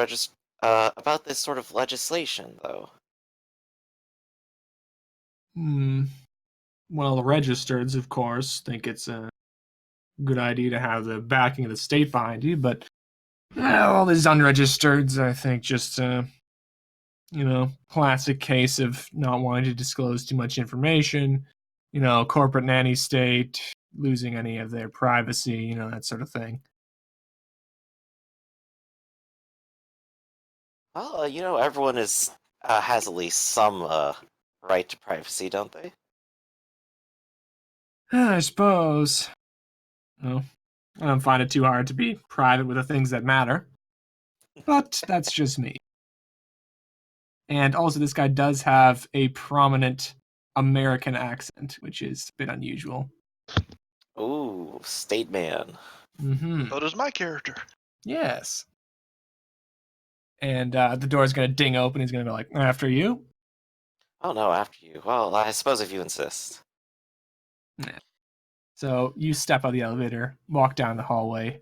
about this sort of legislation, though? hmm, well, the registereds, of course, think it's a good idea to have the backing of the state behind you, but all these unregistereds, I think, just classic case of not wanting to disclose too much information. Corporate nanny state, losing any of their privacy, that sort of thing. Well, everyone has at least some right to privacy, don't they? I suppose. No, I don't find it too hard to be private with the things that matter. But that's just me. And also, this guy does have a prominent American accent, which is a bit unusual. Ooh, state man. Mm-hmm. So does my character. Yes. And the door's going to ding open. He's going to go like, after you? Oh no, after you. Well, I suppose if you insist. Yeah. So you step out of the elevator, walk down the hallway,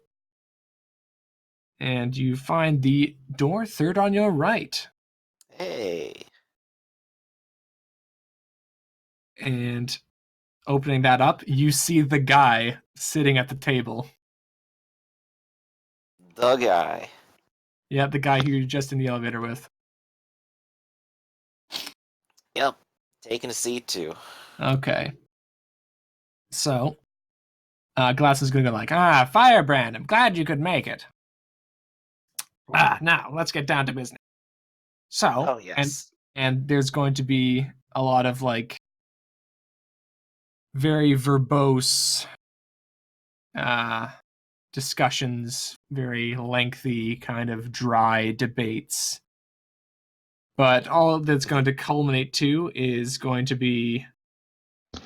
and you find the door third on your right. Hey. And opening that up, you see the guy sitting at the table. The guy. Yeah, the guy who you're just in the elevator with. Yep. Taking a seat too. Okay. So, Glass is going to go like, Firebrand, I'm glad you could make it. Now, let's get down to business. So, Oh yes. and there's going to be a lot of, very verbose discussions, very lengthy, kind of dry debates. But all that's going to culminate to is going to be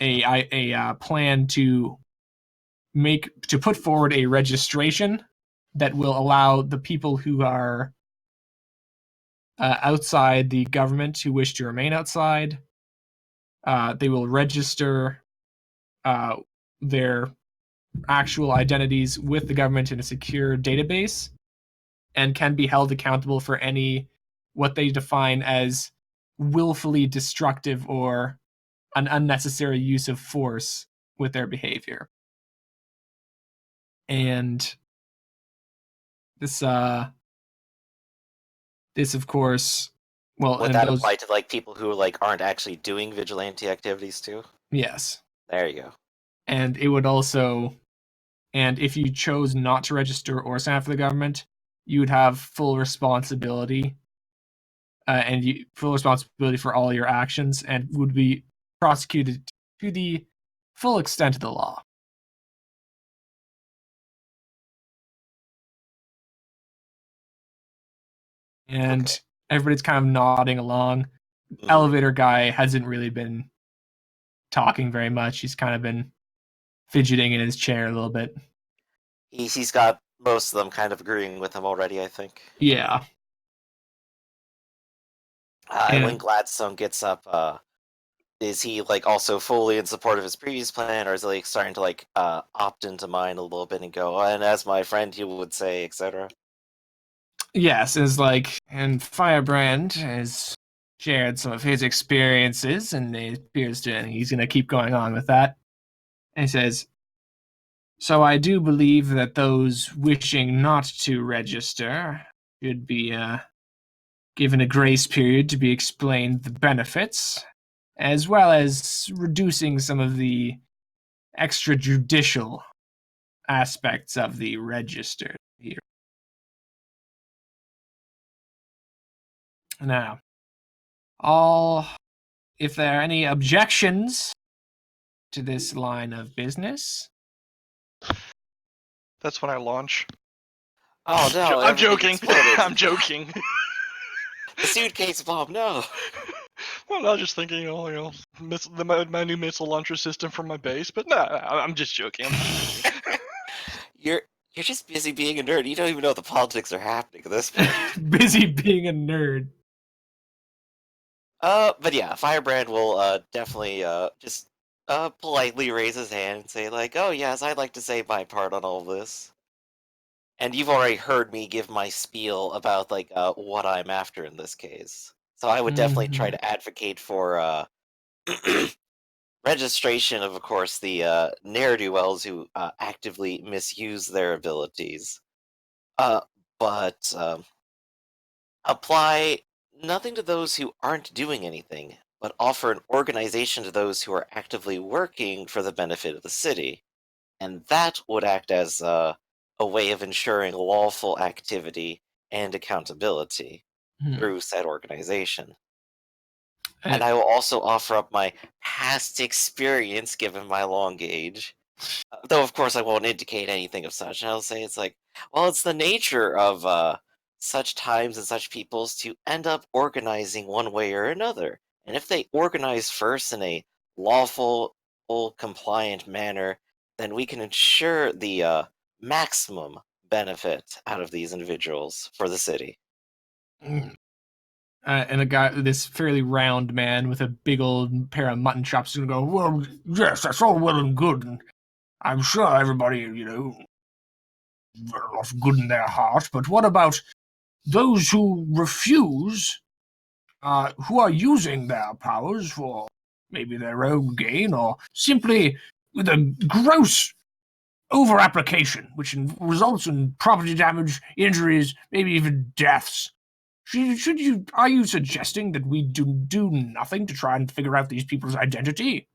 a plan to put forward a registration that will allow the people who are outside the government who wish to remain outside. They will register their actual identities with the government in a secure database and can be held accountable for any what they define as willfully destructive or an unnecessary use of force with their behavior. And this of course, well, Would and that those, apply to people who aren't actually doing vigilante activities too? yes. There you go. And it would also, and if you chose not to register or sign up for the government, you would have full responsibility, full responsibility for all your actions, and would be prosecuted to the full extent of the law. And Okay. everybody's kind of nodding along. Mhm. Elevator guy hasn't really been talking very much. He's kind of been fidgeting in his chair a little bit. He's got most of them kind of agreeing with him already, I think. Yeah. And when Gladstone gets up, is he also fully in support of his previous plan, or is he starting to opt into mine a little bit and go, and as my friend he would say, etc. Yes, and Firebrand has shared some of his experiences, and it appears to, and he's going to keep going on with that. And he says, so I do believe that those wishing not to register should be given a grace period to be explained the benefits, as well as reducing some of the extrajudicial aspects of the register here. Now, if there are any objections to this line of business. That's when I launch. Oh no! I'm everything joking. exploded. I'm joking. The suitcase bomb. No. Well, I was just thinking, my new missile launcher system for my base, but no, I'm just joking. You're just busy being a nerd. You don't even know the politics are happening at this point. Busy being a nerd. But yeah, Firebrand will definitely just politely raise his hand and say oh yes, I'd like to say my part on all this. And you've already heard me give my spiel about like what I'm after in this case. So I would definitely try to advocate for registration of course, the ne'er-do-wells who actively misuse their abilities. Uh, but apply nothing to those who aren't doing anything, but offer an organization to those who are actively working for the benefit of the city. And that would act as a way of ensuring lawful activity and accountability through said organization. And I will also offer up my past experience given my long age. Though, of course, I won't indicate anything of such. I'll say it's like, well, it's the nature of such times and such peoples to end up organizing one way or another. And if they organize first in a lawful, full, compliant manner, then we can ensure the maximum benefit out of these individuals for the city. And a guy, this fairly round man with a big old pair of mutton chops, is gonna go, well, yes, that's all well and good, and I'm sure everybody, very much good in their heart, but what about those who refuse, who are using their powers for maybe their own gain, or simply with a gross over-application, which results in property damage, injuries, maybe even deaths? Are you suggesting that we do nothing to try and figure out these people's identity?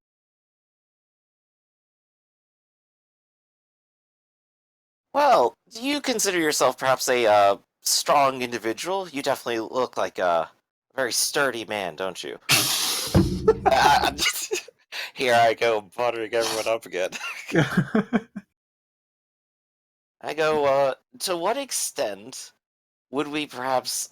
Well, do you consider yourself perhaps a strong individual? You definitely look like a very sturdy man, don't you? Here I go, buttering everyone up again. I go, to what extent would we perhaps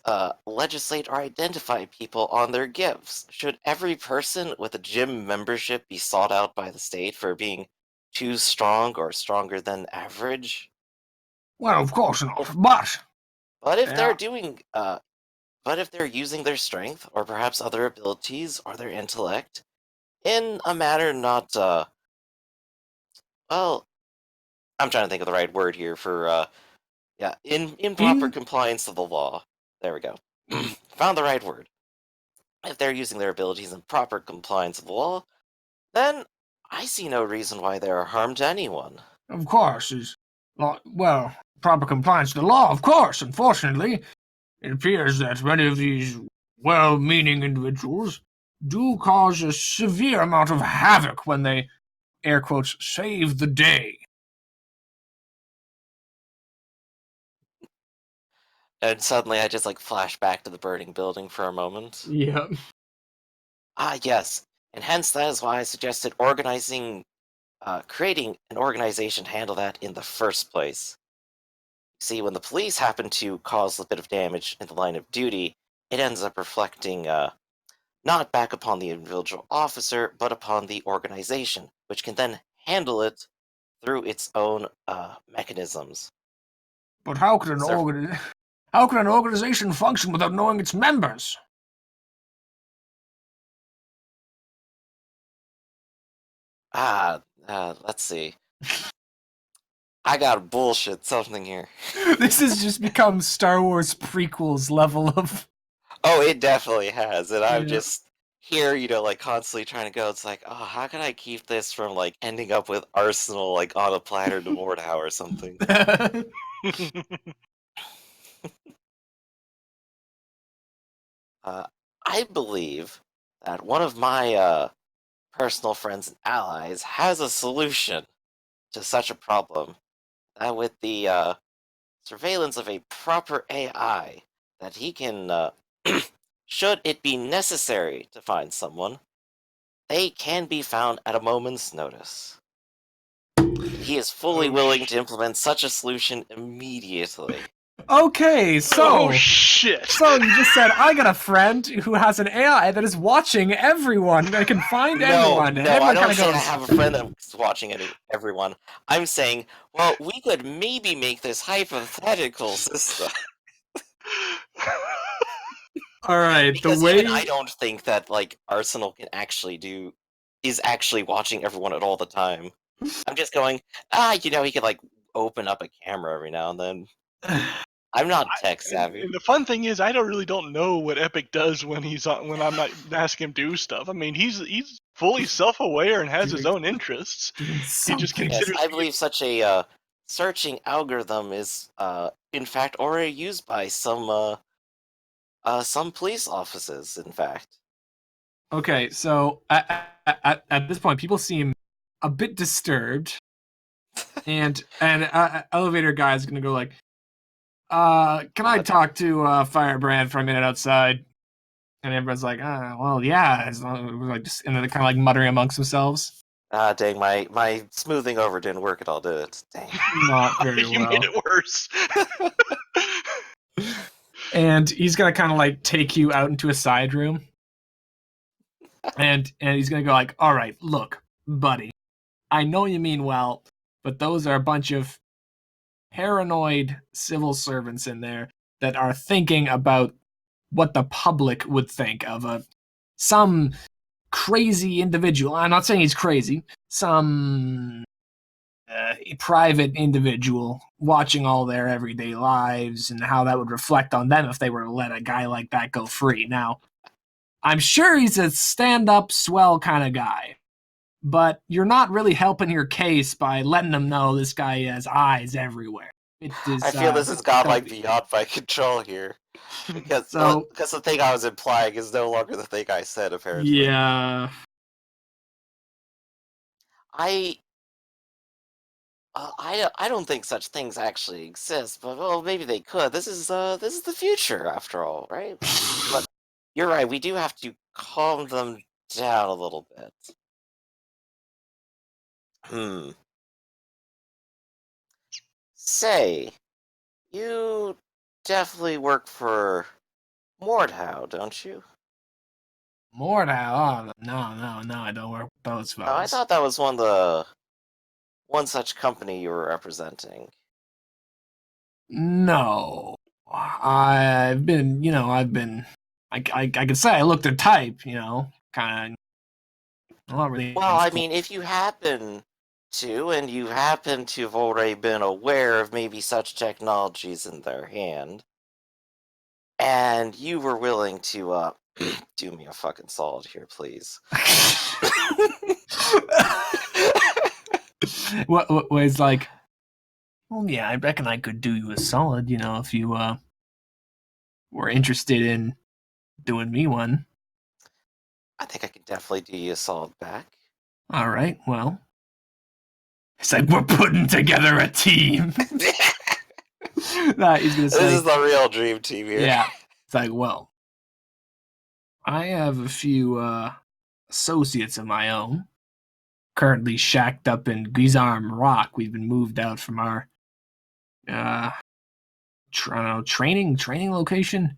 legislate or identify people on their gifts? Should every person with a gym membership be sought out by the state for being too strong or stronger than average? Well, of course not, If, but but if they're yeah, doing, but if they're using their strength or perhaps other abilities or their intellect in a manner not, well, I'm trying to think of the right word here for, yeah, in improper in compliance to the law. There we go. Found the right word. If they're using their abilities in proper compliance with the law, then I see no reason why they are harm to anyone. of course is well, proper compliance to the law, of course. Unfortunately, it appears that many of these well-meaning individuals do cause a severe amount of havoc when they, air quotes, save the day. And suddenly I just like flash back to the burning building for a moment. Yeah. Ah, yes. And hence that is why I suggested creating an organization to handle that in the first place. See, when the police happen to cause a bit of damage in the line of duty, it ends up reflecting not back upon the individual officer, but upon the organization, which can then handle it through its own mechanisms. But how could how could an organization function without knowing its members? Let's see. I got bullshit something here. This has just become Star Wars prequels level of. Oh, it definitely has, and I'm Yeah. just here, like constantly trying to go. It's like, oh, how can I keep this from like ending up with Arsenal like on a platter to Mordhau or something? I believe that one of my personal friends and allies has a solution to such a problem. That with the surveillance of a proper AI, that he can, should it be necessary to find someone, they can be found at a moment's notice. He is fully willing to implement such a solution immediately. Okay, so Oh shit! so you just said I got a friend who has an AI that is watching everyone that can find anyone. No, And I everyone don't kind say of I goes, have a friend that's watching everyone. I'm saying, well, we could maybe make this hypothetical system. all right, the Because way even I don't think that like Arsenal is actually watching everyone at all the time. I'm just going, he could like open up a camera every now and then. I'm not tech And, savvy. and the fun thing is, I really don't know what Epic does when I'm not asking him to do stuff. I mean, he's fully self-aware and has his Doing- own interests. Doing He just something. Yes, considers I believe such a searching algorithm is in fact already used by some police offices. In fact, Okay, so at this point, people seem a bit disturbed, and elevator guy is gonna go like, can I talk to Firebrand for a minute outside? And everyone's like, well, yeah. As long, like, just, and then they're kind of like muttering amongst themselves. dang, my smoothing over didn't work at all, did it? Dang. Not very you well. made it worse. And he's gonna kind of like take you out into a side room, and he's gonna go like, all right, look, buddy, I know you mean well, but those are a bunch of paranoid civil servants in there that are thinking about what the public would think of some crazy individual. I'm not saying he's crazy. Some private individual watching all their everyday lives and how that would reflect on them if they were to let a guy like that go free. Now, I'm sure he's a stand-up, swell kind of guy, but you're not really helping your case by letting them know this guy has eyes everywhere. It is, I feel this has gone like Toby. beyond my control here. Because So- because the thing I was implying is no longer the thing I said, apparently. Yeah. I don't think such things actually exist, but well, maybe they could. This is the future after all, right? But you're right. We do have to calm them down a little bit. Say, you definitely work for Mordhau, don't you? More now. Oh, no, I don't work with those Oh, I fellas. thought that was one such company you were representing. No. I've been, I can say I looked at type, kind of. I'm not really. Well, I mean, if you happen to, and you happen to have already been aware of maybe such technologies in their hand, and you were willing to, do me a fucking solid here, please. what was like? Well, yeah, I reckon I could do you a solid, if you were interested in doing me one. I think I can definitely do you a solid back. All right, well, it's like we're putting together a team. Nah, he's gonna This say, is the real dream team here. yeah. It's like, well, I have a few associates of my own, currently shacked up in Guizarm Rock. We've been moved out from our training location.